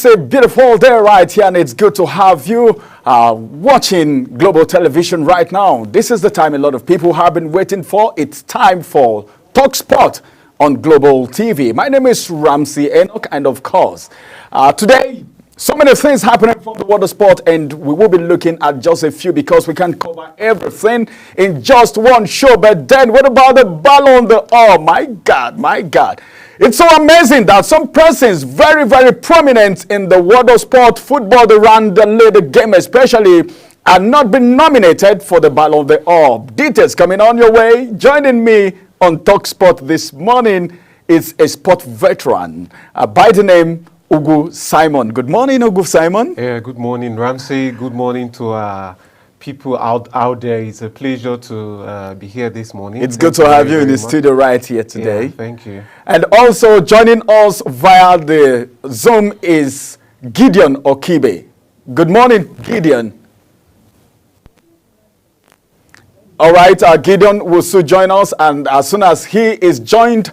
It's a beautiful day right here, and it's good to have you watching Global Television right now. This is the time a lot of people have been waiting for. It's time for Talk Sport on Global TV. My name is Ramsey Enoch, and of course, today, so many things happening from the world of sport, and we will be looking at just a few because we can't cover everything in just one show. But then, what about the Ballon d'Or? Oh my God, my God. It's so amazing that some persons very, very prominent in the world of sport, football, around the game especially, are not been nominated for the Ballon d'Or. Details coming on your way. Joining me on Talk Sport this morning is a sport veteran by the name Ugu Simon. Good morning, Ugu Simon. Yeah, good morning, Ramsey. Good morning to people out there. It's a pleasure to be here this morning. It's good to have you in the studio right here today. Yeah, thank you. And also joining us via the Zoom is Gideon Okibe. Good morning, Gideon. All right, Gideon will soon join us, and as soon as he is joined,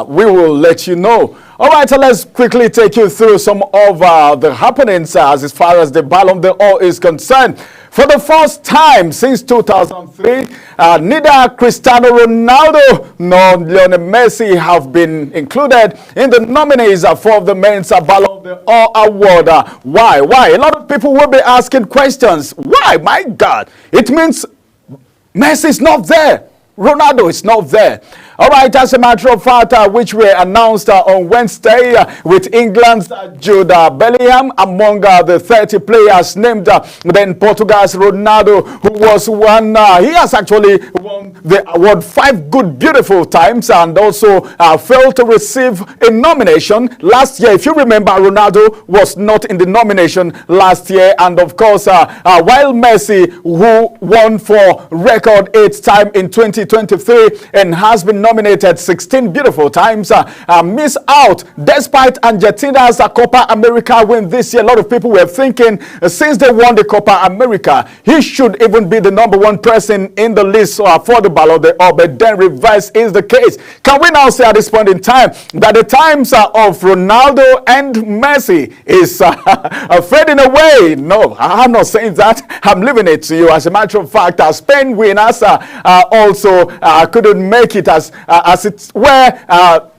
we will let you know. All right, so let's quickly take you through some of the happenings as far as the Ballon d'Or is concerned. For the first time since 2003, neither Cristiano Ronaldo nor Lionel Messi have been included in the nominees for the men's Ballon d'Or award. Why? A lot of people will be asking questions. Why? My God. It means Messi is not there. Ronaldo is not there. All right, as a matter of fact, which were announced on Wednesday with England's Jude Bellingham among the 30 players named, then Portugal's Ronaldo, who was one, he has actually won the award 5 good, beautiful times, and also failed to receive a nomination last year. If you remember, Ronaldo was not in the nomination last year, and of course, while Messi, who won for record 8th time in 2023 and has been nominated 16 beautiful times, miss out despite Argentina's Copa America win this year. A lot of people were thinking since they won the Copa America, he should even be the #1 person in the list for the Ballon d'Or, but then reverse is the case. Can we now say at this point in time that the times of Ronaldo and Messi is fading away? No, I'm not saying that. I'm leaving it to you. As a matter of fact, Spain winners also couldn't make it as it were.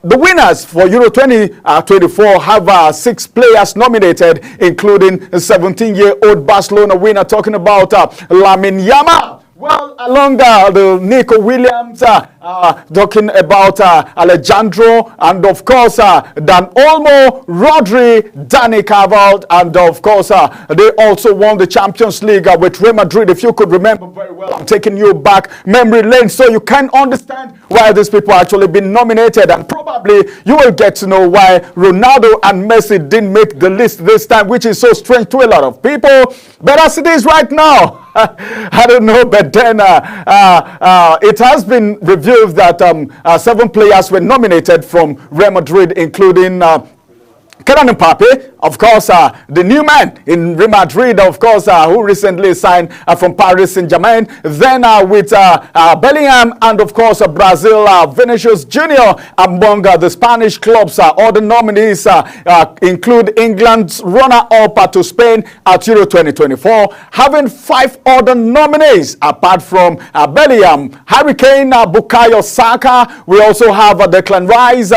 The winners for Euro 2024 have 6 players nominated, including a 17-year-old Barcelona winner, talking about Lamine Yamal. Well, along the Nico Williams, talking about Alejandro, and of course, Dan Olmo, Rodri, Dani Carvajal, and of course, they also won the Champions League with Real Madrid. If you could remember very well, I'm taking you back memory lane so you can understand why these people actually been nominated, and probably you will get to know why Ronaldo and Messi didn't make the list this time, which is so strange to a lot of people. But as it is right now, I don't know, but then it has been revealed that 7 players were nominated from Real Madrid, including Kylian Mbappe, of course, the new man in Real Madrid, of course, who recently signed from Paris Saint-Germain. Then with Bellingham and, of course, Brazil, Vinicius Junior among the Spanish clubs. All the nominees include England's runner-up to Spain at Euro 2024, having 5 other nominees apart from Bellingham, Harry Kane, Bukayo Saka. We also have Declan Rice,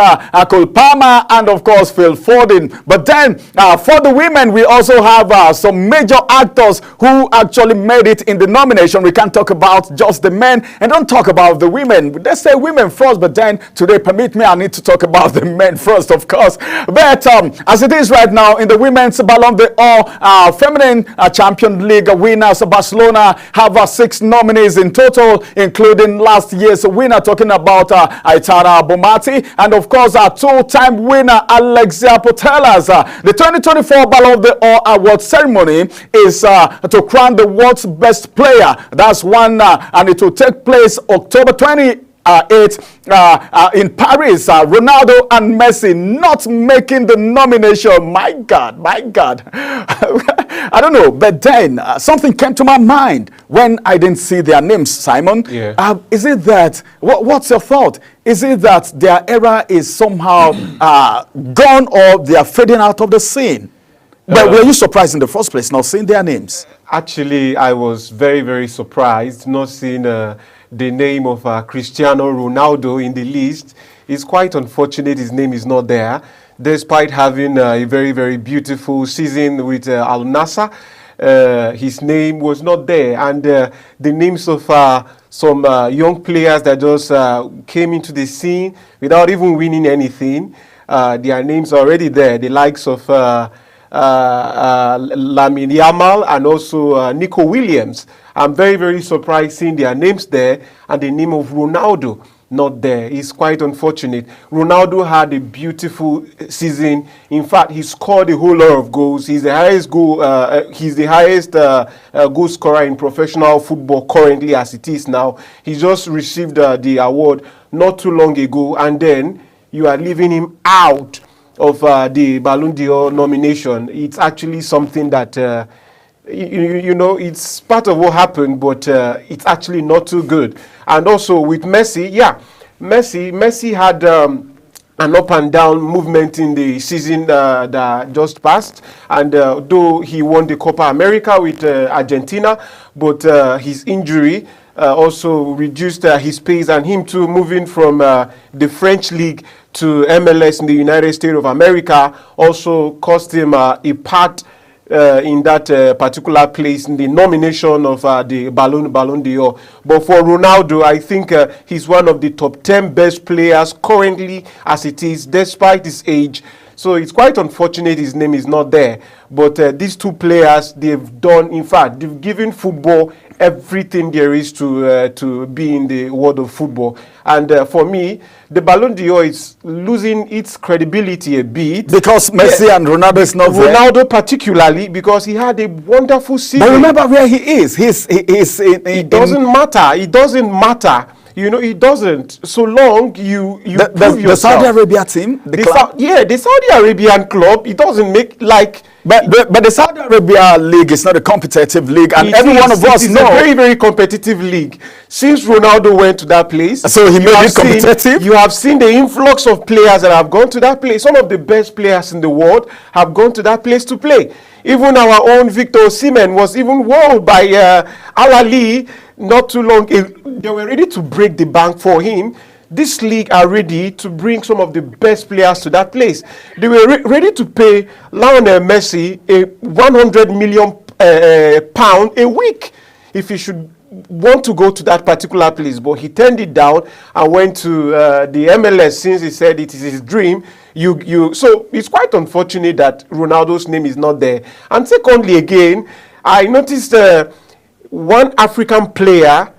Cole Palmer, and, of course, Phil Foden. But then for the women, we also have some major actors who actually made it in the nomination. We can't talk about just the men and don't talk about the women. Let's say women first, but then today, permit me, I need to talk about the men first, of course. But as it is right now in the women's Ballon d'Or feminine Champions League winners, Barcelona have 6 nominees in total, including last year's winner, talking about Aitana Bonmati, and of course, 2-time winner Alexia Putellas. The 2024 Ballon d'Or award ceremony is to crown the world's best player. That's one, and it will take place October 28 in Paris. Ronaldo and Messi not making the nomination. My God, my God. I don't know, but then something came to my mind when I didn't see their names, Simon. Yeah. Is it that, what's your thought? Is it that their era is somehow gone, or they are fading out of the scene? But were you surprised in the first place not seeing their names? Actually, I was very, very surprised not seeing the name of Cristiano Ronaldo in the list. It's quite unfortunate his name is not there, despite having a very, very beautiful season with Al Nassr. His name was not there, and the names of some young players that just came into the scene without even winning anything, their names are already there. The likes of Lamine Yamal and also Nico Williams. I'm very, very surprised seeing their names there and the name of Ronaldo not there. It's quite unfortunate. Ronaldo had a beautiful season. In fact, he scored a whole lot of goals. He's the highest goal scorer in professional football currently as it is now. He just received the award not too long ago, and then you are leaving him out of the Ballon d'Or nomination. It's actually something that you know, it's part of what happened, but it's actually not too good. And also with Messi, Messi had an up and down movement in the season that just passed, and though he won the Copa America with Argentina, but his injury also reduced his pace, and him too moving from the French league to MLS in the United States of America also cost him a part in that particular place in the nomination of the Ballon d'Or. But for Ronaldo, I think he's one of the top 10 best players currently as it is, despite his age. So it's quite unfortunate his name is not there. But these two players, they've done, in fact, they've given football everything there is to be in the world of football. And for me, the Ballon d'Or is losing its credibility a bit. Because Messi and Ronaldo is not there. Ronaldo particularly, because he had a wonderful season. But remember where he is. It doesn't matter. It doesn't matter. You know, it doesn't. So long you prove yourself. The Saudi Arabia team, the Saudi Arabian club, it doesn't make like. But the Saudi Arabia league is not a competitive league, and every one of us know. It's a very, very competitive league. Since Ronaldo went to that place, so he made it competitive. You have seen the influx of players that have gone to that place. Some of the best players in the world have gone to that place to play. Even our own Victor Osimhen was even wowed by Al Ahly not too long ago. They were ready to break the bank for him. This league are ready to bring some of the best players to that place. They were ready to pay Lionel Messi a 100 million pound a week if he should want to go to that particular place. But he turned it down and went to the MLS since he said it is his dream. So it's quite unfortunate that Ronaldo's name is not there. And secondly, again, I noticed one African player.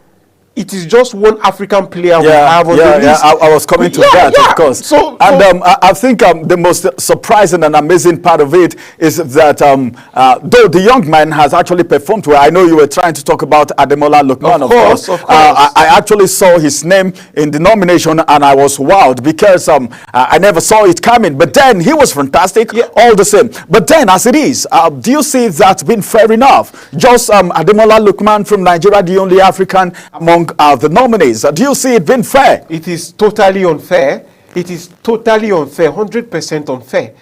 It is just one African player we have on the list. I was coming to that, of course. I think the most surprising and amazing part of it is that though the young man has actually performed well, I know you were trying to talk about Ademola Lookman, of course. I actually saw his name in the nomination and I was wowed because I never saw it coming. But then he was fantastic all the same. But then as it is, do you see that's been fair enough? Just Ademola Lookman from Nigeria, the only African among the nominees. Do you see it being fair? It is totally unfair. It is totally unfair, 100% unfair.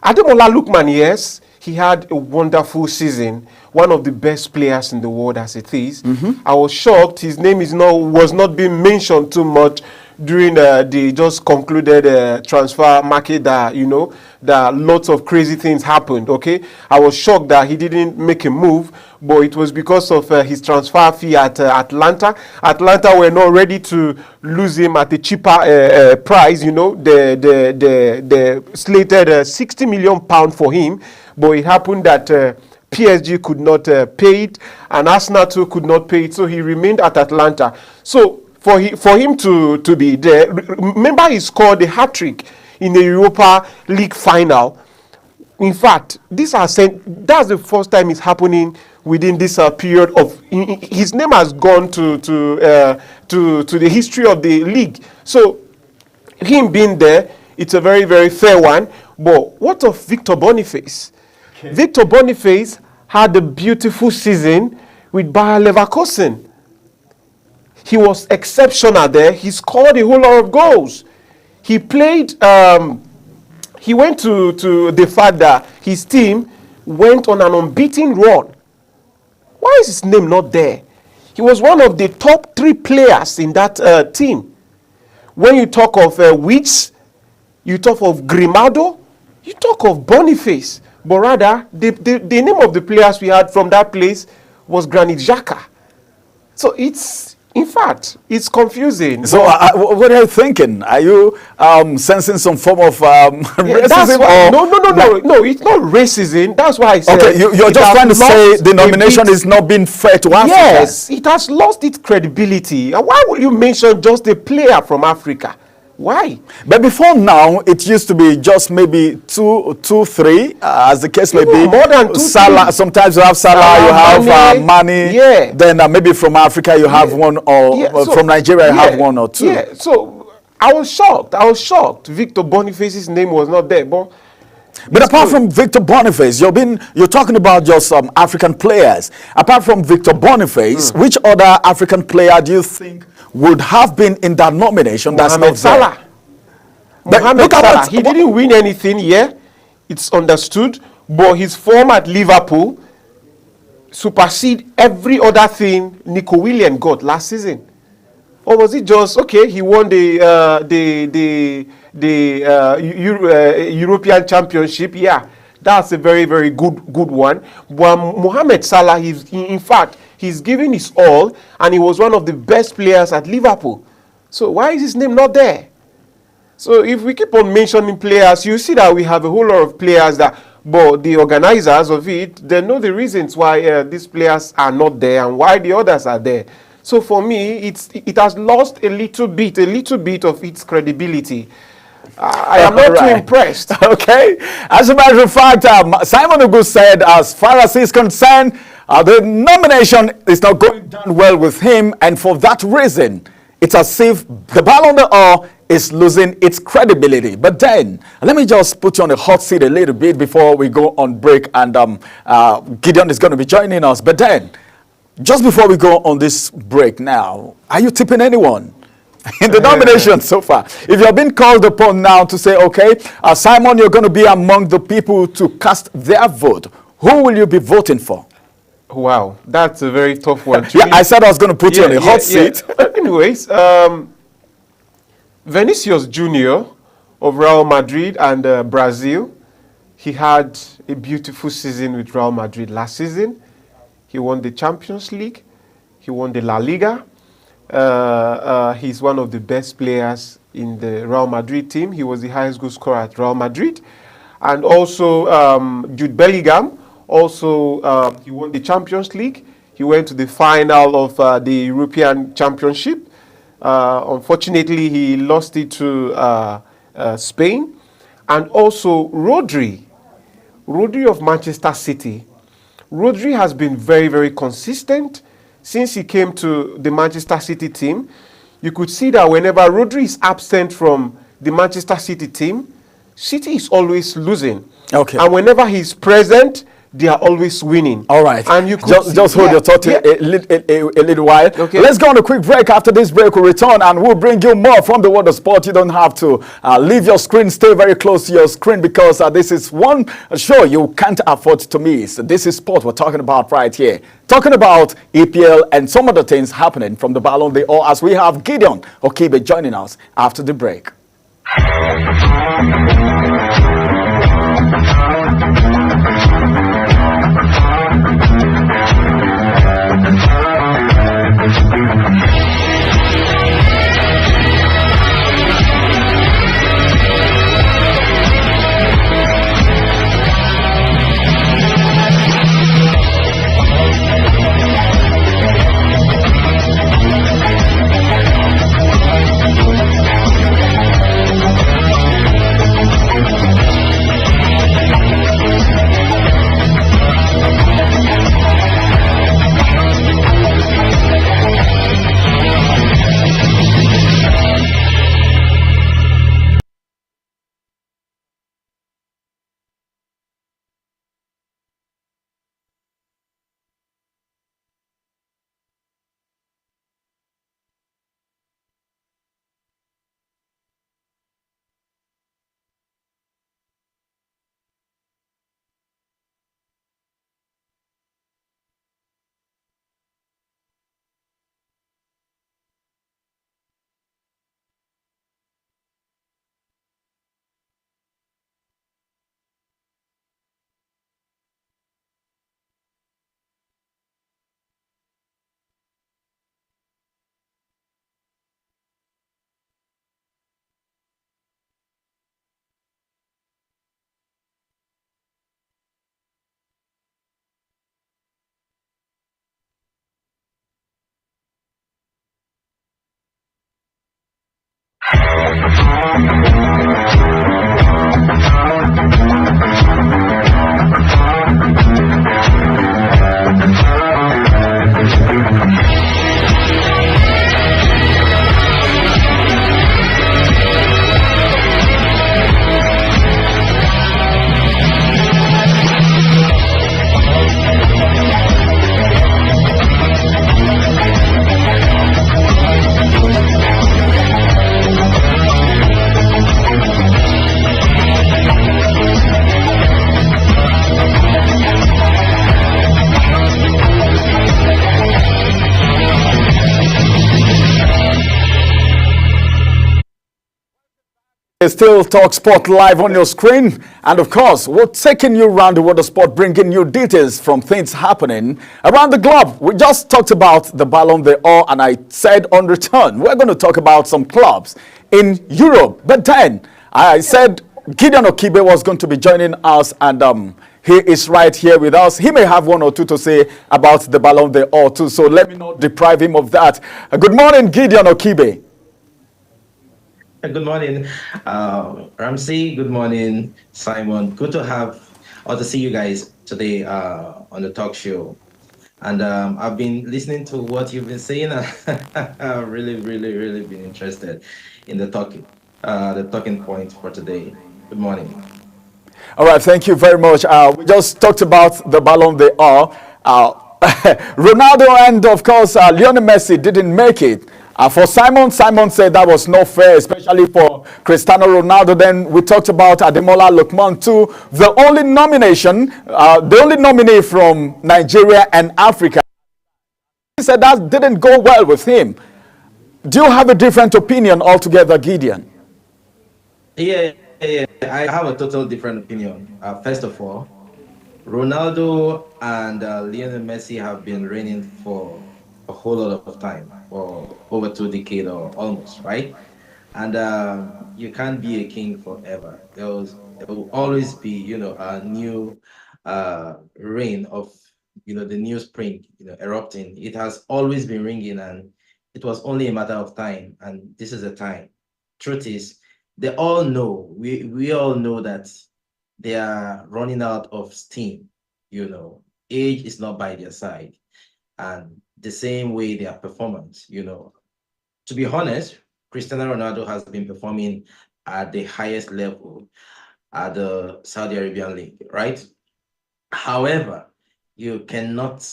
Ademola Lookman, yes, he had a wonderful season, one of the best players in the world as it is. I was shocked his name was not being mentioned too much during the just concluded transfer market that, you know, that lots of crazy things happened, okay? I was shocked that he didn't make a move, but it was because of his transfer fee at Atlanta. Atlanta were not ready to lose him at a cheaper price, you know. They slated 60 million pounds for him, but it happened that PSG could not pay it, and Arsenal too could not pay it, so he remained at Atlanta. So for him to be there, remember he scored a hat-trick in the Europa League final. In fact, that's the first time it's happening within this period of. His name has gone to the history of the league. So him being there, it's a very, very fair one. But what of Victor Boniface? Okay. Victor Boniface had a beautiful season with Bayer Leverkusen. He was exceptional there. He scored a whole lot of goals. He played. He went to the fact that his team went on an unbeaten run. Why is his name not there? He was one of the top 3 players in that team. When you talk of Wits, you talk of Grimaldo, you talk of Boniface, but rather the name of the players we had from that place was Granit Xhaka. So in fact, it's confusing. So what are you thinking? Are you sensing some form of racism? That's why, or no, it's not racism. That's why I said. Okay, you're just trying to say the nomination is not being fair to Africa. Yes, it has lost its credibility. And why would you mention just a player from Africa? Why? But before now, it used to be just maybe two, 3, as the case may be. More than 2, Salah. 3. Salah, you have Salah, you have Mane. Yeah. Then maybe from Africa you have one, or from Nigeria you have 1 or 2. Yeah. So I was shocked. Victor Boniface's name was not there, but apart from Victor Boniface, you're talking about just African players. Apart from Victor Boniface, which other African player do you think would have been in that nomination? Mohamed Salah. Mohamed Salah. He didn't win anything here. It's understood. But his form at Liverpool supersede every other thing Nico Williams got last season. Or was it just, okay, he won the European Championship? Yeah, that's a very, very good one. But Mohamed Salah, in fact, he's giving his all, and he was one of the best players at Liverpool. So why is his name not there? So if we keep on mentioning players, you see that we have a whole lot of players but the organizers of it, they know the reasons why these players are not there and why the others are there. So for me, it has lost a little bit of its credibility. I am not too impressed. Okay. As a matter of fact, Simon Ugu said, as far as he's concerned, the nomination is not going down well with him, and for that reason, it's as if the Ballon d'Or is losing its credibility. But then, let me just put you on the hot seat a little bit before we go on break, and Gideon is going to be joining us. But then, just before we go on this break now, are you tipping anyone in the nomination so far? If you're being called upon now to say, okay, Simon, you're going to be among the people to cast their vote, who will you be voting for? Wow, that's a very tough one. Yeah, I said I was going to put you on the hot seat. Anyways, Vinicius Junior of Real Madrid and Brazil, he had a beautiful season with Real Madrid last season. He won the Champions League. He won the La Liga. He's one of the best players in the Real Madrid team. He was the highest goal scorer at Real Madrid. And also Jude Bellingham. Also, he won the Champions League. He went to the final of the European Championship. Unfortunately, he lost it to Spain. And also Rodri of Manchester City. Rodri has been very, very consistent since he came to the Manchester City team. You could see that whenever Rodri is absent from the Manchester City team, City is always losing. Okay. And whenever he's present, they are always winning. All right. And you could just hold your thought a little while. Okay. Let's go on a quick break. After this break, we'll return and we'll bring you more from the world of sport. You don't have to leave your screen. Stay very close to your screen, because this is one show you can't afford to miss. This is sport we're talking about right here. Talking about EPL and some other things happening from the Ballon d'Or, as we have Gideon Okibe joining us after the break. Still Talk Sport live on your screen. And of course, we're taking you around the world of sport, bringing you details from things happening around the globe. We just talked about the Ballon d'Or, and I said on return, we're going to talk about some clubs in Europe. But then I said Gideon Okibe was going to be joining us, and he is right here with us. He may have one or two to say about the Ballon d'Or too, so let me not deprive him of that. Good morning, Gideon Okibe. Good morning, Ramsey. Good morning, Simon. Good to have or to see you guys today on the talk show. And I've been listening to what you've been saying. I've really been interested in the talking point for today. Good morning. All right, thank you very much. We just talked about the Ballon d'Or. Ronaldo and, of course, Lionel Messi didn't make it. For Simon said that was not fair, especially for Cristiano Ronaldo. Then we talked about Ademola Lookman too. The only nominee from Nigeria and Africa. He said that didn't go well with him. Do you have a different opinion altogether, Gideon? Yeah. I have a total different opinion. First of all, Ronaldo and Lionel Messi have been reigning for a whole lot of time, for over 2 decades or almost, right? And you can't be a king forever. There will always be, a new reign of, the new spring, erupting. It has always been ringing, and it was only a matter of time. And this is the time. Truth is, they all know, we all know that they are running out of steam. Age is not by their side, and the same way their performance. To be honest, Cristiano Ronaldo has been performing at the highest level at the Saudi Arabian League, right? However, you cannot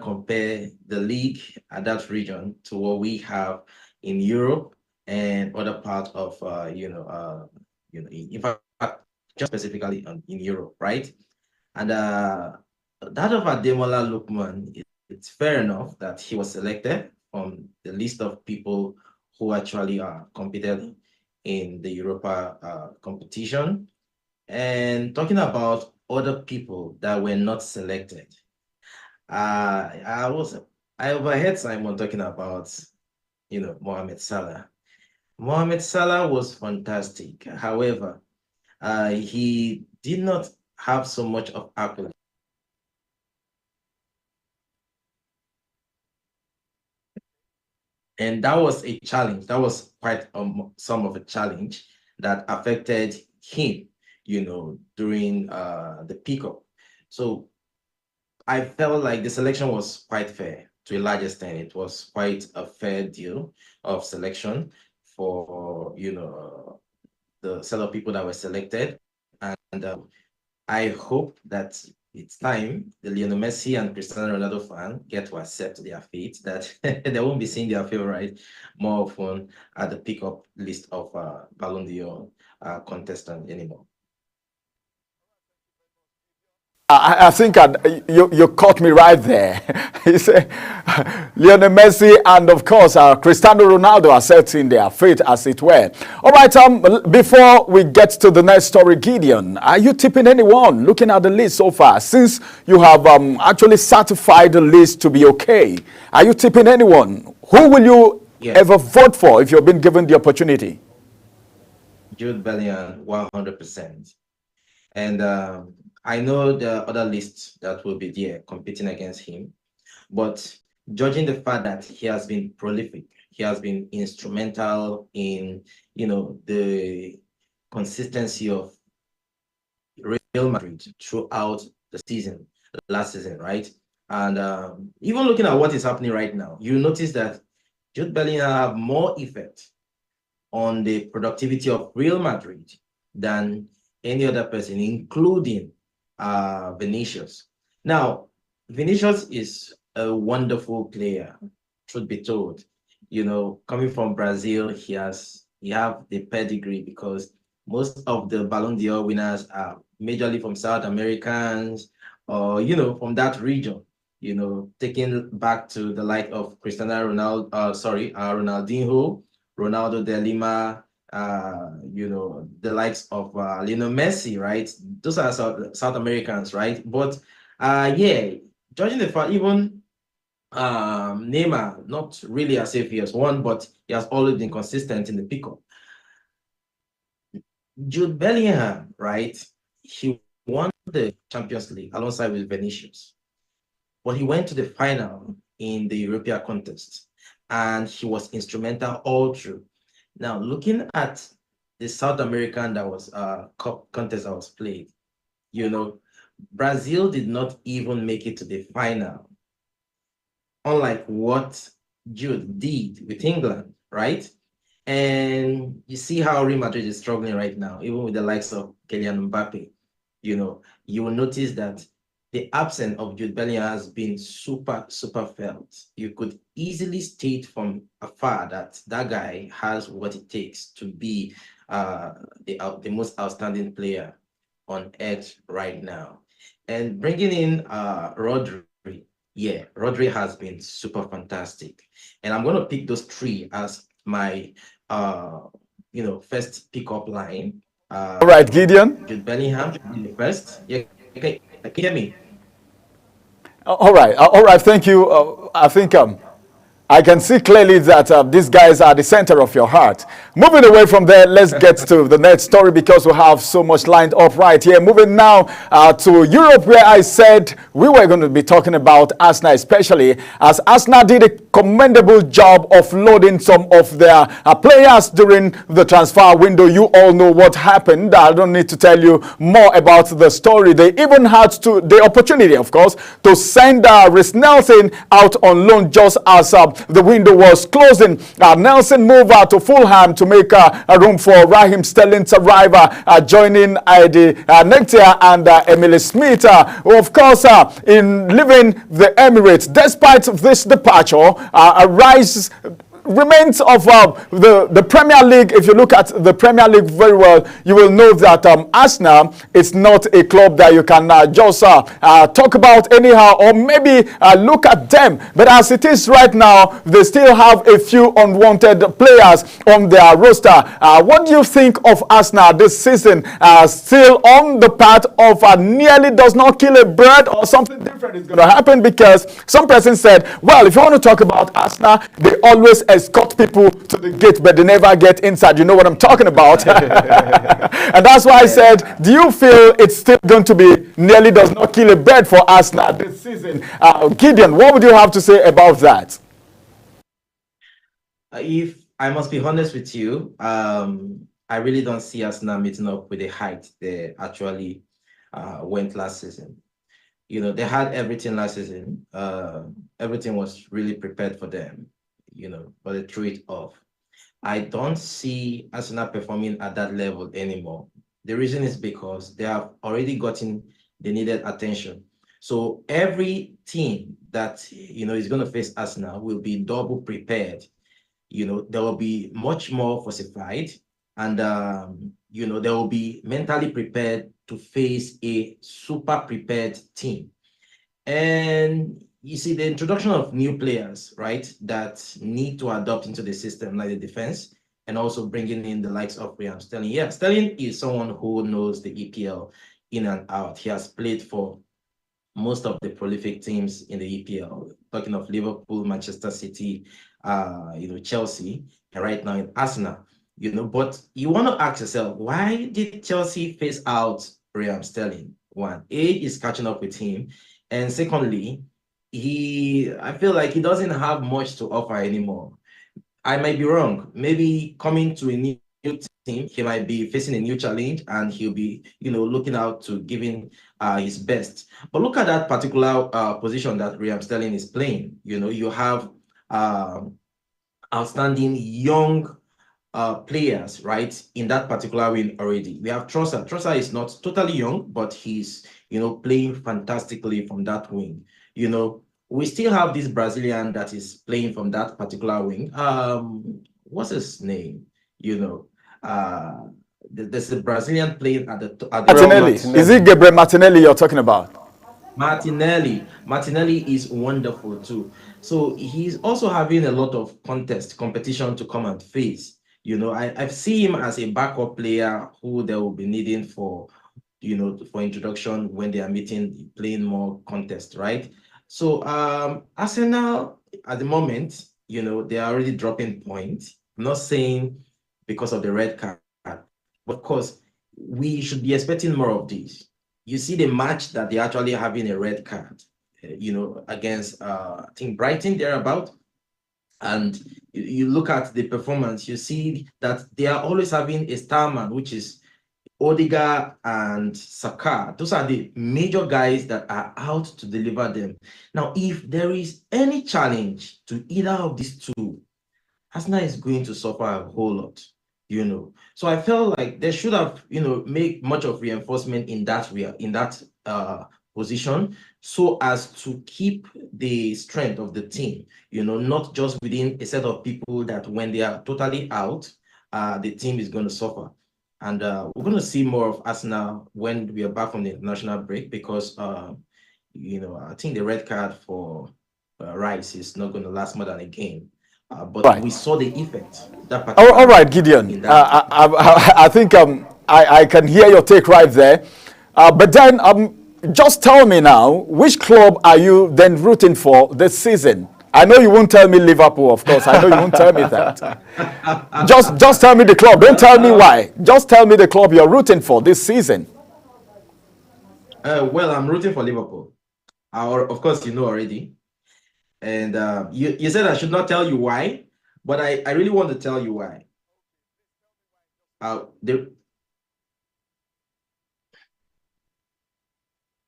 compare the league at that region to what we have in Europe and other parts of in fact, just specifically in Europe, right? And that of Ademola Lookman, it's fair enough that he was selected from the list of people who actually competed in the Europa competition. And talking about other people that were not selected, I overheard Simon talking about Mohamed Salah. Mohamed Salah was fantastic. However, he did not have so much of accolade. And that was a challenge. That was quite some of a challenge that affected him, during the pickup. So I felt like the selection was quite fair to a large extent. It was quite a fair deal of selection for the set of people that were selected, and I hope that it's time the Lionel Messi and Cristiano Ronaldo fan get to accept their fate, that they won't be seeing their favorite more often at the pickup list of Ballon d'Or contestant anymore. I think you caught me right there. He said Lionel Messi and, of course, Cristiano Ronaldo are setting their fate, as it were. All right, before we get to the next story, Gideon, are you tipping anyone looking at the list so far? Since you have actually certified the list to be okay, are you tipping anyone? Who will you ever vote for if you've been given the opportunity? Jude Bellingham, 100%. And I know the other lists that will be there competing against him, but judging the fact that he has been prolific, he has been instrumental in, the consistency of Real Madrid throughout the season, last season, right? And even looking at what is happening right now, you notice that Jude Bellingham have more effect on the productivity of Real Madrid than any other person, including Vinicius. Now, Vinicius is a wonderful player, truth be told. Coming from Brazil, he have the pedigree, because most of the Ballon d'Or winners are majorly from South Americans, or from that region. Taking back to the like of Cristiano Ronaldo, Ronaldinho, Ronaldo de Lima, the likes of Lionel Messi, right? Those are South Americans, right? But yeah, judging the fact, even Neymar, not really as if he has won, but he has always been consistent in the pickup. Jude Bellingham, right? He won the Champions League alongside with Vinicius, but he went to the final in the European contest, and he was instrumental all through. Now, looking at the South American that was cup contest that was played, Brazil did not even make it to the final, unlike what Jude did with England, right? And you see how Real Madrid is struggling right now, even with the likes of Kylian Mbappe. You will notice that the absence of Jude Bellingham has been super, super felt. You could easily state from afar that that guy has what it takes to be the most outstanding player on earth right now. And bringing in Rodri, yeah, Rodri has been super fantastic. And I'm going to pick those three as my, first pickup line. All right, Gideon. Jude Bellingham should be the first. Yeah, okay, can you hear me? All right, all right. Thank you. I think I can see clearly that these guys are the center of your heart. Moving away from there, let's get to the next story because we have so much lined up right here. Moving now to Europe, where I said we were going to be talking about Arsenal, especially as Arsenal did a commendable job of loading some of their players during the transfer window. You all know what happened. I don't need to tell you more about the story. They even had the opportunity, of course, to send Reiss Nelson out on loan just as the window was closing. Nelson moved to Fulham to make room for Raheem Sterling's arrival, joining Eddie Nketiah and Emile Smith. Of course, in leaving the Emirates, despite this departure, remains of the Premier League. If you look at the Premier League very well, you will know that Arsenal is not a club that you can just talk about anyhow, or maybe look at them. But as it is right now, they still have a few unwanted players on their roster. What do you think of Arsenal this season? Still on the path of nearly does not kill a bird, or something different is going to happen? Because some person said, well, if you want to talk about Arsenal, they always escort people to the gate, but they never get inside. You know what I'm talking about. And that's why I said, do you feel it's still going to be nearly does not kill a bird for Arsenal this season? Gideon, what would you have to say about that? If I must be honest with you, I really don't see Arsenal meeting up with the height they actually went last season. They had everything last season. Everything was really prepared for them, but they threw it off. I don't see Arsenal performing at that level anymore. The reason is because they have already gotten the needed attention. So every team that is going to face Arsenal will be double prepared. They will be much more falsified, and they will be mentally prepared to face a super prepared team. And you see the introduction of new players, right, that need to adopt into the system, like the defense, and also bringing in the likes of Raheem Sterling. Yeah, Sterling is someone who knows the EPL in and out. He has played for most of the prolific teams in the EPL, talking of Liverpool, Manchester City, Chelsea, and right now in Arsenal. But you want to ask yourself, why did Chelsea phase out Raheem Sterling? One, age is catching up with him, and secondly, I feel like he doesn't have much to offer anymore. I might be wrong. Maybe coming to a new team, he might be facing a new challenge, and he'll be, looking out to giving his best. But look at that particular position that Raheem Sterling is playing. You have outstanding young players, right, in that particular wing already. We have Trossard. Trossard is not totally young, but he's, playing fantastically from that wing. We still have this Brazilian that is playing from that particular wing. What's his name? There's a Brazilian playing at the Martinelli. Is it Gabriel Martinelli you're talking about? Martinelli is wonderful too. So he's also having a lot of competition to come and face. I see him as a backup player who they will be needing for, for introduction when they are playing more contest, right? So Arsenal at the moment, they are already dropping points. I'm not saying because of the red card, but of course, we should be expecting more of these. You see the match that they're actually having a red card, against I think Brighton thereabout. And you look at the performance, you see that they are always having a star man, which is Odegaard and Saka. Those are the major guys that are out to deliver them. Now, if there is any challenge to either of these two, Arsenal is going to suffer a whole lot, So I felt like they should have, made much of reinforcement in that position, so as to keep the strength of the team, not just within a set of people that when they are totally out, the team is going to suffer. And we're going to see more of Arsenal when we are back from the international break, because, I think the red card for Rice is not going to last more than a game. But Right. we saw the effect. All right, Gideon. I think I can hear your take right there. But then just tell me now, which club are you then rooting for this season? I know you won't tell me Liverpool, of course. I know you won't tell me that. Just tell me the club. Don't tell me why. Just tell me the club you're rooting for this season. Well, I'm rooting for Liverpool. Of course, you know already. And you said I should not tell you why, but I really want to tell you why.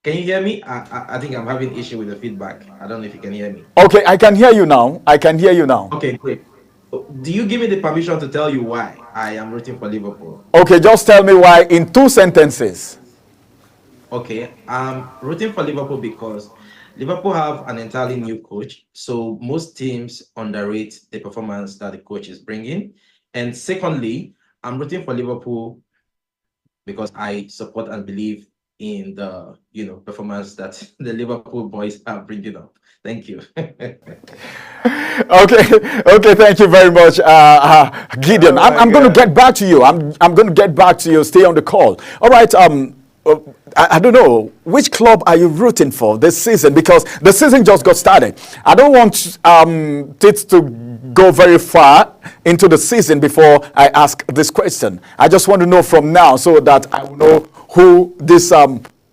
Can you hear me? I think I'm having issue with the feedback. I don't know if you can hear me. Okay, I can hear you now. Okay, great. Do you give me the permission to tell you why I am rooting for Liverpool? Okay, just tell me why in 2 sentences. Okay, I'm rooting for Liverpool because Liverpool have an entirely new coach. So most teams underrate the performance that the coach is bringing. And secondly, I'm rooting for Liverpool because I support and believe in the performance that the Liverpool boys are bringing up. Thank you. Okay, thank you very much, Gideon. I'm going to get back to you. I'm going to get back to you. Stay on the call. All right. I don't know, which club are you rooting for this season? Because the season just got started. I don't want it to go very far into the season before I ask this question. I just want to know from now so that I will know who these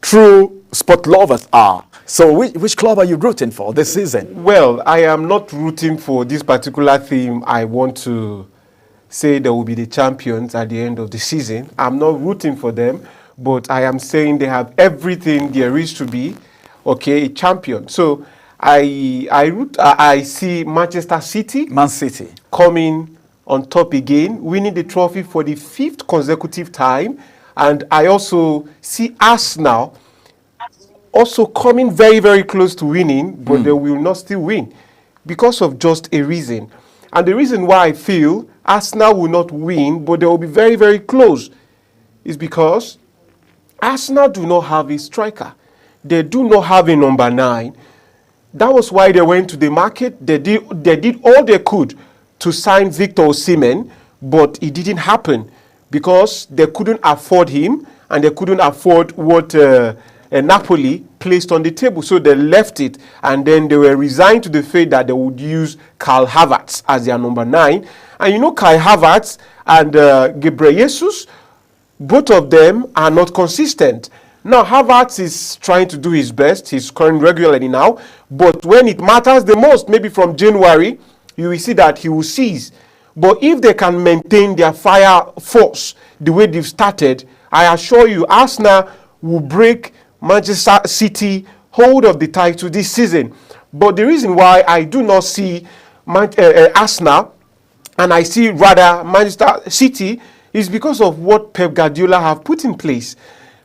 true sport lovers are. So which club are you rooting for this season? Well, I am not rooting for this particular team. I want to say they will be the champions at the end of the season. I'm not rooting for them, but I am saying they have everything there is to be, a champion. So I see Manchester City, Man City, coming on top again, winning the trophy for the 5th consecutive time. And I also see Arsenal also coming very, very close to winning, but they will not still win because of just a reason. And the reason why I feel Arsenal will not win, but they will be very, very close, is because Arsenal do not have a striker. They do not have a number 9. That was why they went to the market. They did all they could to sign Victor Osimhen, but it didn't happen because they couldn't afford him and they couldn't afford what Napoli placed on the table. So they left it, and then they were resigned to the fate that they would use Kai Havertz as their number 9. And Kai Havertz and Ghebreyesus, both of them are not consistent. Now, Havertz is trying to do his best. He's scoring regularly now. But when it matters the most, maybe from January, you will see that he will cease. But if they can maintain their fire force the way they've started, I assure you, Arsenal will break Manchester City hold of the title this season. But the reason why I do not see Arsenal, and I see rather Manchester City, is because of what Pep Guardiola have put in place.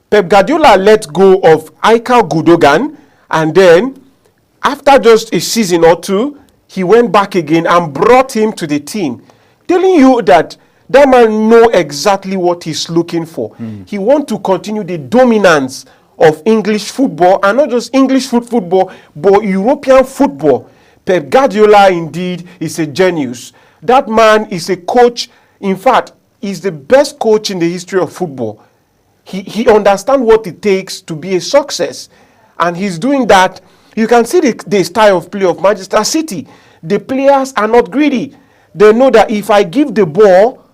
Pep Guardiola let go of Ilkay Gundogan, and then after just a season or two, he went back again and brought him to the team, telling you that that man know exactly what he's looking for. He want to continue the dominance of English football, and not just English football, but European football. Pep Guardiola indeed is a genius. That man is a coach In fact, he's the best coach in the history of football. He understands what it takes to be a success. And he's doing that. You can see the style of play of Manchester City. The players are not greedy. They know that if I give the ball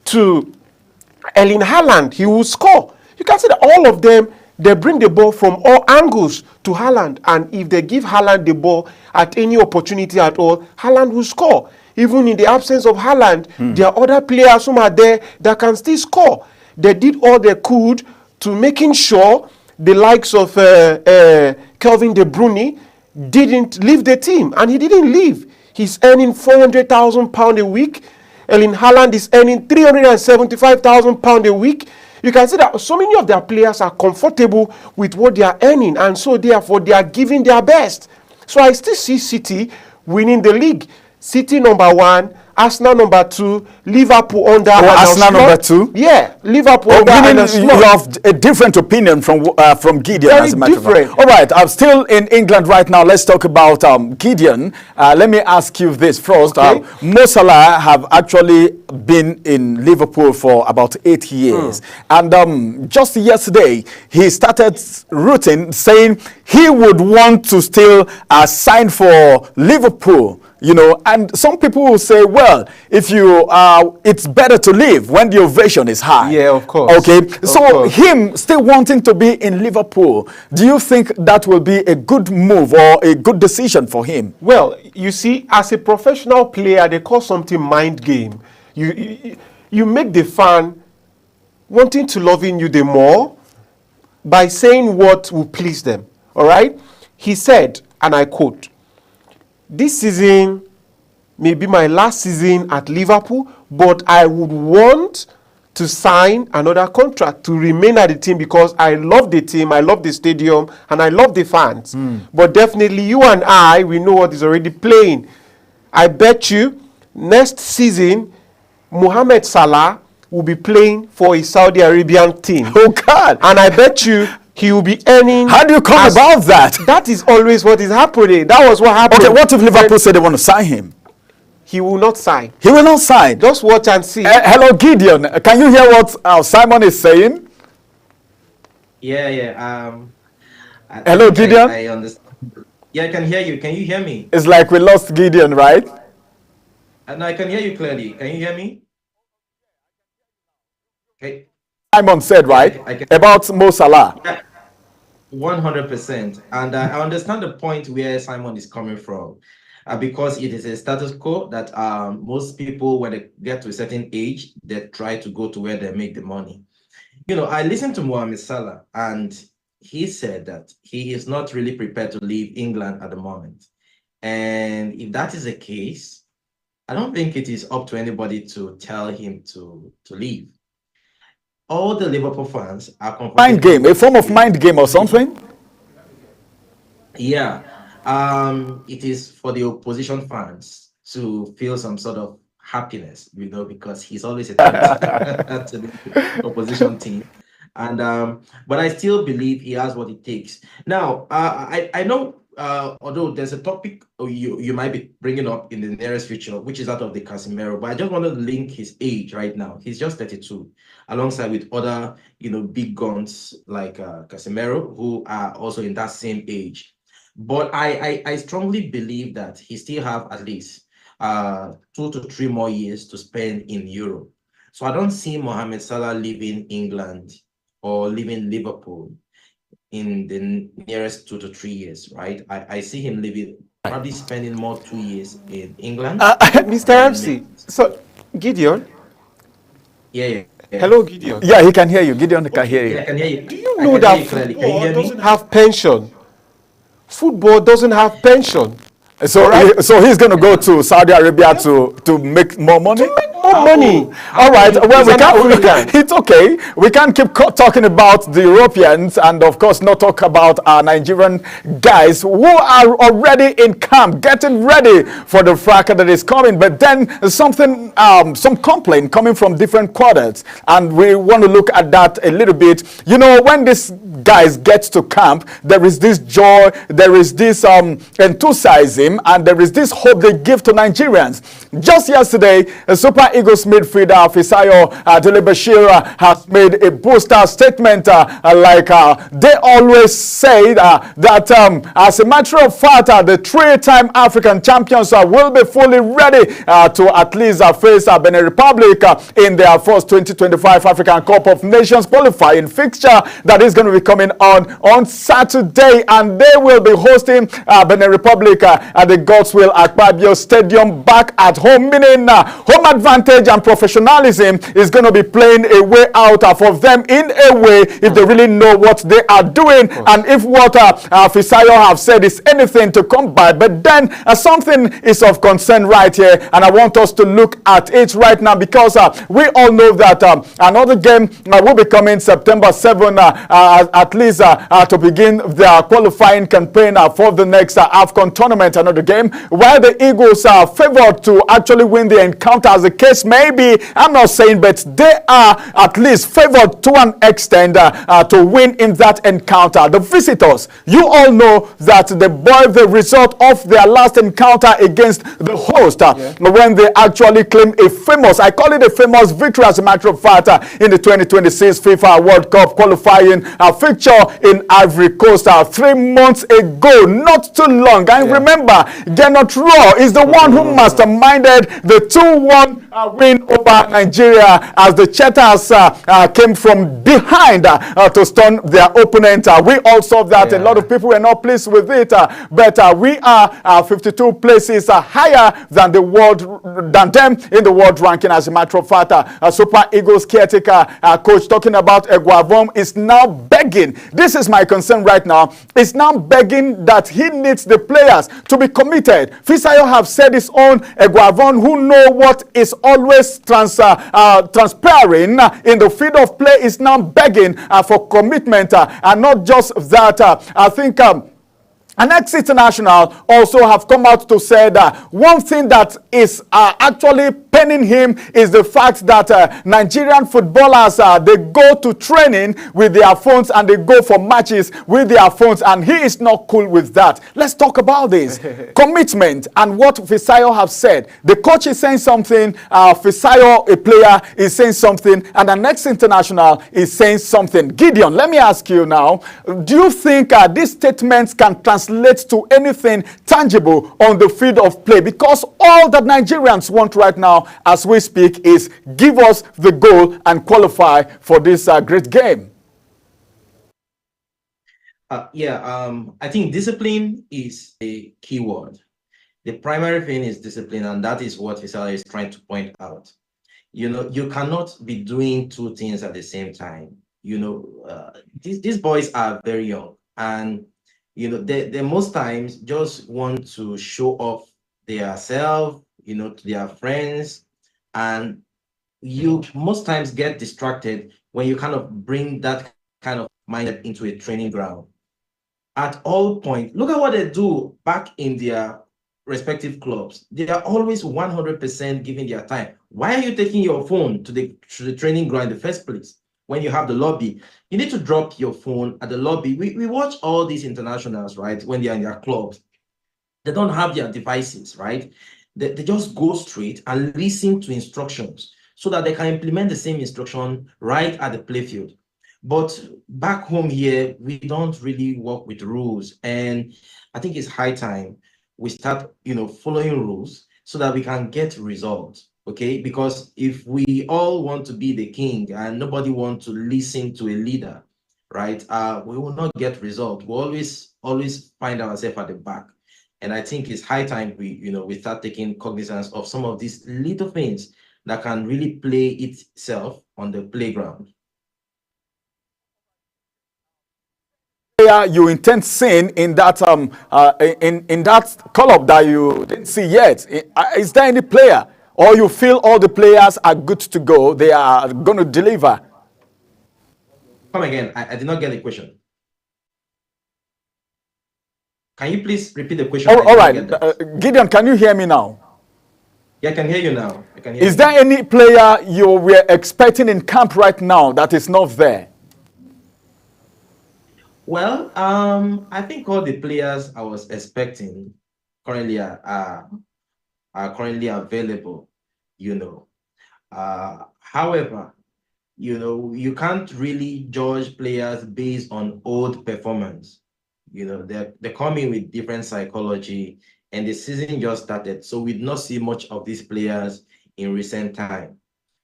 to Erling Haaland, he will score. You can see that all of them, they bring the ball from all angles to Haaland. And if they give Haaland the ball at any opportunity at all, Haaland will score. Even in the absence of Haaland, there are other players who are there that can still score. They did all they could to making sure the likes of Kevin De Bruyne didn't leave the team. And he didn't leave. He's earning £400,000 a week. Erling Haaland is earning £375,000 a week. You can see that so many of their players are comfortable with what they are earning, and so therefore they are giving their best. So I still see City winning the league. City number 1, Arsenal number 2, Liverpool under. Oh, Arsenal number 2? Yeah, Liverpool under. You have a different opinion from Gideon. Very as a matter different. Of fact. All right, I'm still in England right now. Let's talk about Gideon. Let me ask you this first. Okay. Mo Salah have actually been in Liverpool for about 8 years. And just yesterday, he started rooting, saying he would want to still sign for Liverpool. You know, and some people will say, well, if you, it's better to leave when the ovation is high. Yeah, of course. Okay, so course. Him still wanting to be in Liverpool, do you think that will be a good move or a good decision for him? Well, you see, as a professional player, they call something mind game. You make the fan wanting to loving you the more by saying what will please them. All right? He said, and I quote, "This season may be my last season at Liverpool, but I would want to sign another contract to remain at the team because I love the team, I love the stadium, and I love the fans. But definitely you and I, we know what is already playing. I bet you next season, Mohamed Salah will be playing for a Saudi Arabian team. Oh, God. And I bet you he will be earning." How do you come about that? That is always what is happening. That was what happened. Okay, what if Liverpool say they want to sign him? He will not sign. He will not sign. Just watch and see. Hello, Gideon. Can you hear what Simon is saying? Yeah. Hello, Gideon. I understand. Yeah, I can hear you. Can you hear me? It's like we lost Gideon, right? And I can hear you clearly. Can you hear me? Okay. Simon said, right? I can. About Mo Salah. 100%. And I understand the point where Simon is coming from. Because it is a status quo that most people, when they get to a certain age, they try to go to where they make the money. You know, I listened to Mohamed Salah, and he said that he is not really prepared to leave England at the moment. And if that is the case, I don't think it is up to anybody to tell him to leave. All the Liverpool fans are Mind game, a form of mind game or something? Yeah. It is for the opposition fans to feel some sort of happiness, you know, because he's always a threat to the opposition team. And but I still believe he has what it takes. Now, I know, although there's a topic you might be bringing up in the nearest future, which is that of the Casemiro, but I just want to link his age right now. He's just 32, alongside with other, you know, big guns like Casemiro, who are also in that same age. But I strongly believe that he still have at least 2 to 3 more years to spend in Europe. So I don't see Mohamed Salah leaving England or leaving Liverpool in the nearest 2 to 3 years, right? I see him leaving, probably spending more 2 years in England. Mr. MC, so Gideon. Yeah. Hello, Gideon. Yeah, he can hear you. Gideon can hear you. Yeah, I can hear you. Do you know that football doesn't have pension? Football doesn't have pension. So, so he's going to go to Saudi Arabia to make more money? More money. All right. Well, we can't. It's okay. We can't keep talking about the Europeans and, of course, not talk about our Nigerian guys who are already in camp, getting ready for the fracas that is coming. But then something, some complaint coming from different quarters, and we want to look at that a little bit. You know, when these guys get to camp, there is this joy, there is this enthusiasm, and there is this hope they give to Nigerians. Just yesterday, Super Eagles midfielder Fisayo Dele-Bashiru has made a booster statement they always say that as a matter of fact, the three-time African champions will be fully ready to at least face Benin Republic in their first 2025 African Cup of Nations qualifying fixture that is going to be coming on Saturday, and they will be hosting Benin Republic at the Godswill Akpabio Stadium back at home, meaning home advantage and professionalism is going to be playing a way out for them in a way if they really know what they are doing, and if what Fisayo have said is anything to come by. But then something is of concern right here, and I want us to look at it right now, because we all know that another game will be coming September 7 at least to begin their qualifying campaign for the next AFCON tournament. Another game while the Eagles are favored to actually win the encounter, as the case may be. I'm not saying, but they are at least favored to an extent to win in that encounter. The visitors, you all know that the result of their last encounter against the host when they actually claim a famous, I call it a famous victory as a matter of fact, in the 2026 FIFA World Cup qualifying fixture in Ivory Coast 3 months ago, not too long. And remember, Gernot Rohr is the one who masterminded the 2-1 win over Nigeria as the Cheetahs came from behind to stun their opponent. We all saw that a lot of people were not pleased with it, but we are 52 places higher than the world, than them in the world ranking. As a matter of fact, Super Eagles caretaker coach talking about Eguavoen is now begging. This is my concern right now. Is now begging that he needs the players to be committed. Fisayo have said his own. Eguavoen, who know what is always transpiring in the field of play, is now begging for commitment, and not just that. I think an ex-international also have come out to say that one thing that is actually penning him is the fact that Nigerian footballers, they go to training with their phones and they go for matches with their phones, and he is not cool with that. Let's talk about this. Commitment and what Fisayo have said. The coach is saying something, Fisayo, a player, is saying something, and the next international is saying something. Gideon, let me ask you now, do you think these statements can translate to anything tangible on the field of play? Because all that Nigerians want right now as we speak is give us the goal and qualify for this great game. I think discipline is a key word. The primary thing is discipline, and that is what Fisayo is trying to point out. You know, you cannot be doing two things at the same time. You know, these boys are very young, and you know, they most times just want to show off their self, you know, to their friends, and you most times get distracted when you kind of bring that kind of mindset into a training ground. At all points, look at what they do back in their respective clubs. They are always 100% giving their time. Why are you taking your phone to the training ground in the first place? When you have the lobby, you need to drop your phone at the lobby. We watch all these internationals, right? When they are in their clubs, they don't have their devices, right? They just go straight and listen to instructions so that they can implement the same instruction right at the playfield. But back home here, we don't really work with rules. And I think it's high time we start, you know, following rules so that we can get results. Okay, because if we all want to be the king and nobody wants to listen to a leader, right, we will not get results. We always find ourselves at the back. And I think it's high time we start taking cognizance of some of these little things that can really play itself on the playground. You intend seeing in that in that call-up that you didn't see yet? Is there any player, or you feel all the players are good to go, they are going to deliver? Come again. I did not get the question. Can you please repeat the question? All right. Gideon, can you hear me now? Yeah, I can hear you now. Is there any player you were expecting in camp right now that is not there? Well, I think all the players I was expecting currently are currently available, you know. However, you can't really judge players based on old performance. They're coming with different psychology, and the season just started, so we did not see much of these players in recent time.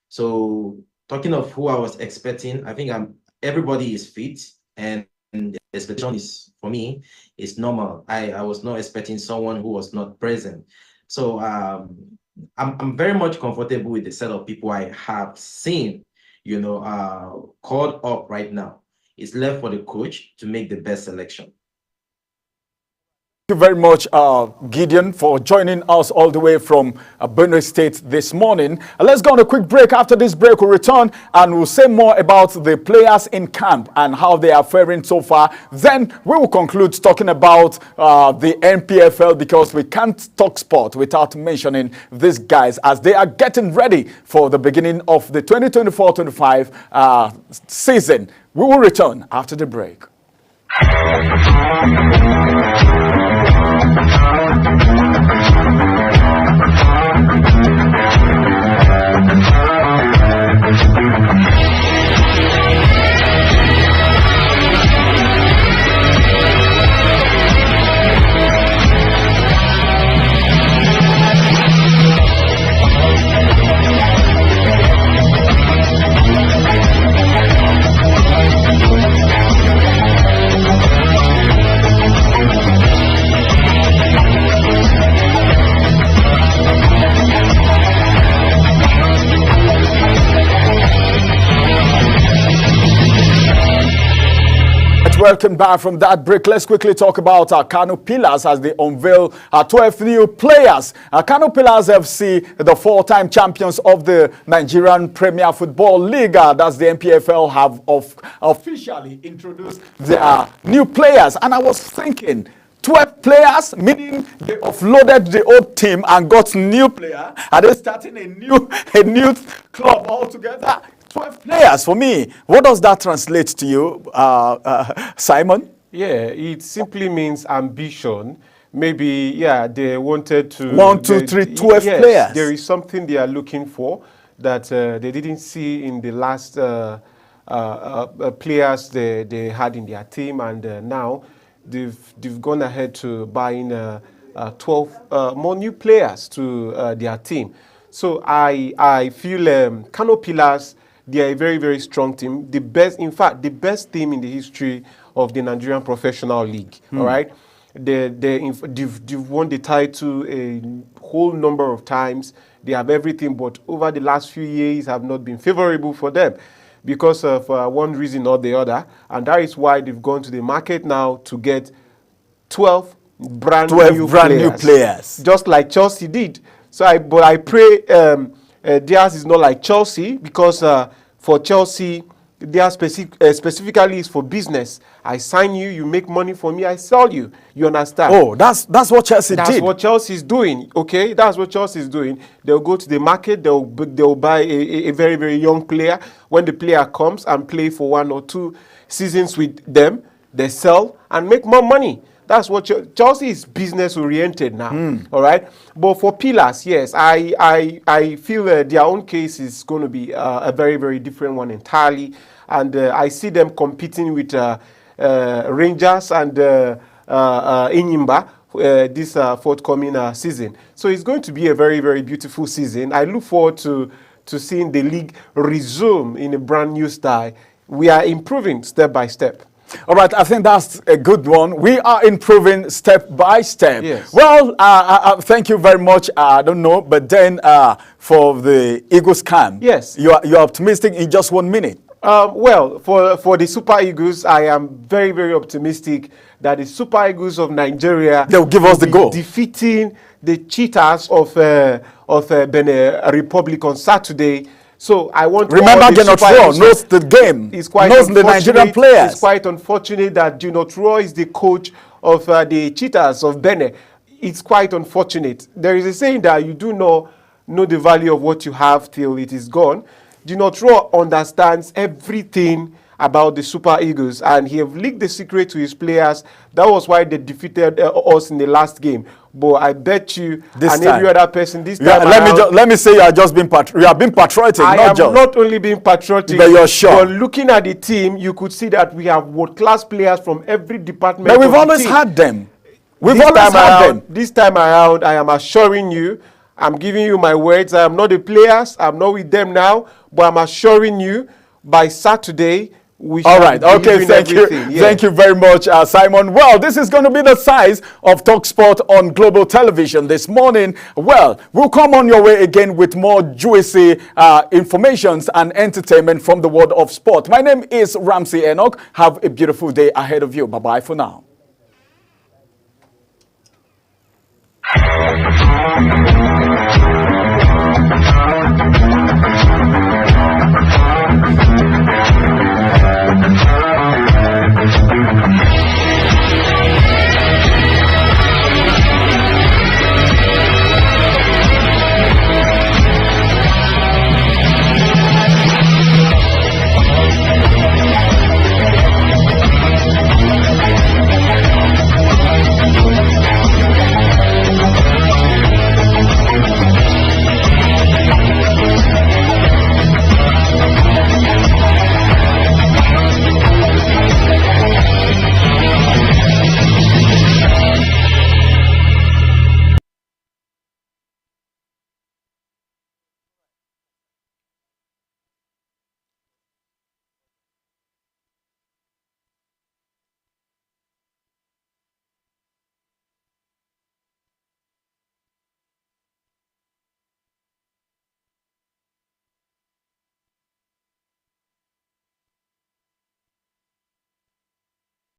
So talking of who I was expecting, I think everybody is fit, and the expectation is for me is normal. I was not expecting someone who was not present. So I'm very much comfortable with the set of people I have seen, called up right now. It's left for the coach to make the best selection. Thank you very much, Gideon, for joining us all the way from Benue State this morning. Let's go on a quick break. After this break, we'll return and we'll say more about the players in camp and how they are faring so far. Then we will conclude talking about the NPFL, because we can't talk sport without mentioning these guys as they are getting ready for the beginning of the 2024-25 season. We will return after the break. Welcome back from that break. Let's quickly talk about Kano Pillars as they unveil 12 new players. Kano Pillars FC, the four-time champions of the Nigerian Premier Football League, that's the NPFL, have officially introduced their new players. And I was thinking, 12 players, meaning they offloaded the old team and got new player. Are they starting a new club altogether? 12 players for me. What does that translate to you, Simon? Yeah, it simply means ambition. Maybe, yeah, they wanted to... 1, 2, 3, 12 yes, players. There is something they are looking for that they didn't see in the last players they had in their team, and now they've gone ahead to buying 12 more new players to their team. So I feel Kano Pillars, they are a very, very strong team. The best, in fact, the best team in the history of the Nigerian Professional League. All right, they've won the title a whole number of times. They have everything, but over the last few years have not been favorable for them because of one reason or the other, and that is why they've gone to the market now to get 12 brand new players, just like Chelsea did. So I pray theirs is not like Chelsea, because for Chelsea, their specifically is for business. I sign you, you make money for me, I sell you. You understand? Oh, that's what Chelsea did. That's what Chelsea is doing. Okay, that's what Chelsea is doing. They'll go to the market. They'll buy a very, very young player. When the player comes and play for 1 or 2 seasons with them, they sell and make more money. That's what Chelsea is, business oriented now. All right, but for Pillars, yes, I feel their own case is going to be a very, very different one entirely, and I see them competing with Rangers and Enyimba this forthcoming season. So it's going to be a very, very beautiful season. I look forward to seeing the league resume in a brand new style. We are improving step by step. All right, I think that's a good one. We are improving step by step. Yes. Well, thank you very much. I don't know, but then for the Eagles camp, yes, you're optimistic in just 1 minute. Well, for the Super Eagles, I am very, very optimistic that the Super Eagles of Nigeria, they'll give us the goal, defeating the Cheetahs of Benin Republic on Saturday. So I want remember Genotro knows the game. It's quite knows the Nigerian players. It's quite unfortunate that Genotro is the coach of the Cheetahs of Benin. It's quite unfortunate. There is a saying that you do not know the value of what you have till it is gone. Genotro understands everything about the Super Eagles, and he have leaked the secret to his players. That was why they defeated us in the last game. But I bet you This and time. every other person this time Let me say you are just being you are being patriotic. I not am just. not only being patriotic, But you're sure. but looking at the team, you could see that we have world-class players from every department. But we've of the always team. had them. We've This always time had around, them. This time around, I am assuring you, I'm giving you my words. I am not the players. I'm not with them now, but I'm assuring you, by Saturday, we shall All right. be Okay. delivering Thank you. everything. Yeah. Thank you very much, Simon. Well, this is going to be the size of TalkSport on global television this morning. Well, we'll come on your way again with more juicy informations and entertainment from the world of sport. My name is Ramsey Enoch. Have a beautiful day ahead of you. Bye-bye for now.